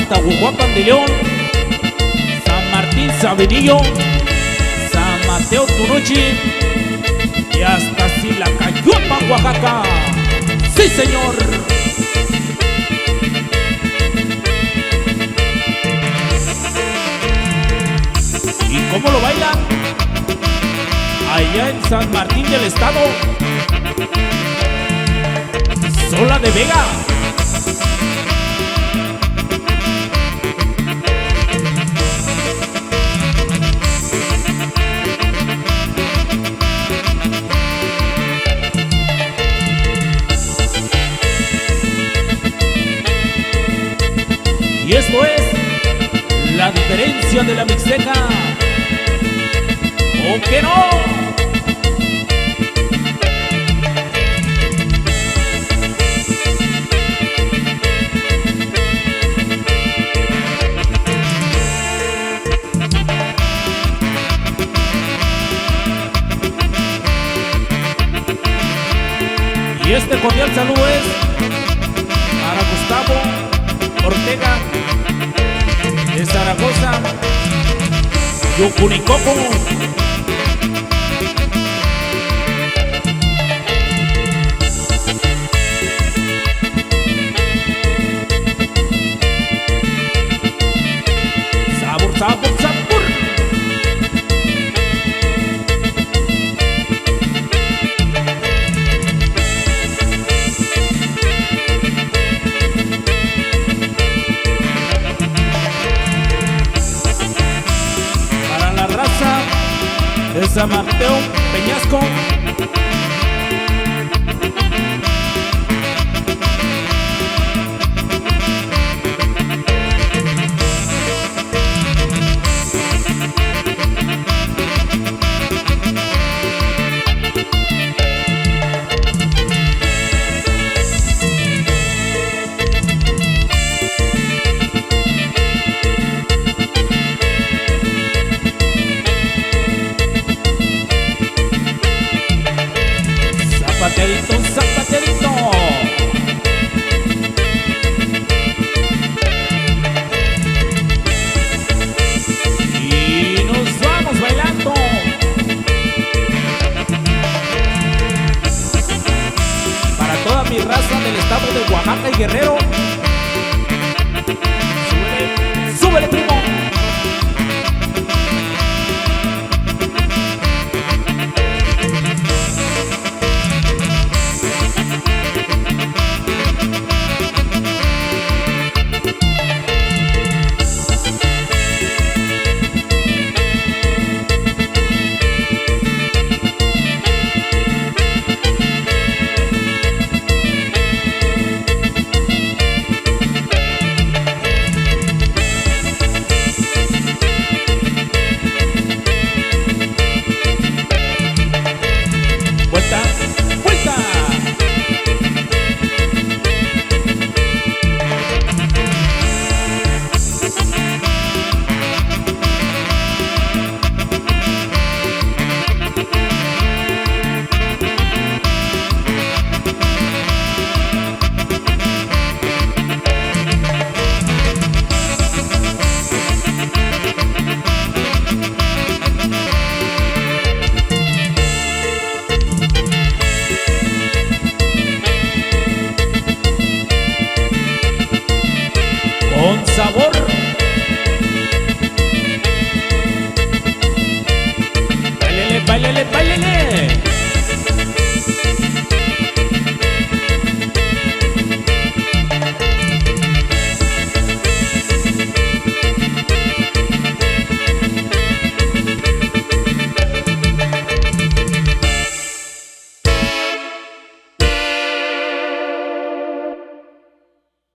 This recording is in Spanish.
hasta Huajuapan de León, San Martín Sabinillo, San Mateo Tunuchi y hasta Silacayuapan, Oaxaca. ¡Sí, señor! ¿Y cómo lo bailan? Allá en San Martín del Estado, Sola de Vega. Y esto es la diferencia de la mixteca. ¿O qué no? Y este cordial saludo es para Gustavo Ortega de Zaragoza, Yucunicoco. Sabor, sabor, sabor. De San Mateo Peñasco, zapaterito, zapaterito. Y nos vamos bailando. Para toda mi raza del estado de Oaxaca y Guerrero. Súbele, súbele, primo. Vuelta, vuelta. Con sabor. Báilele, báilele, báilele.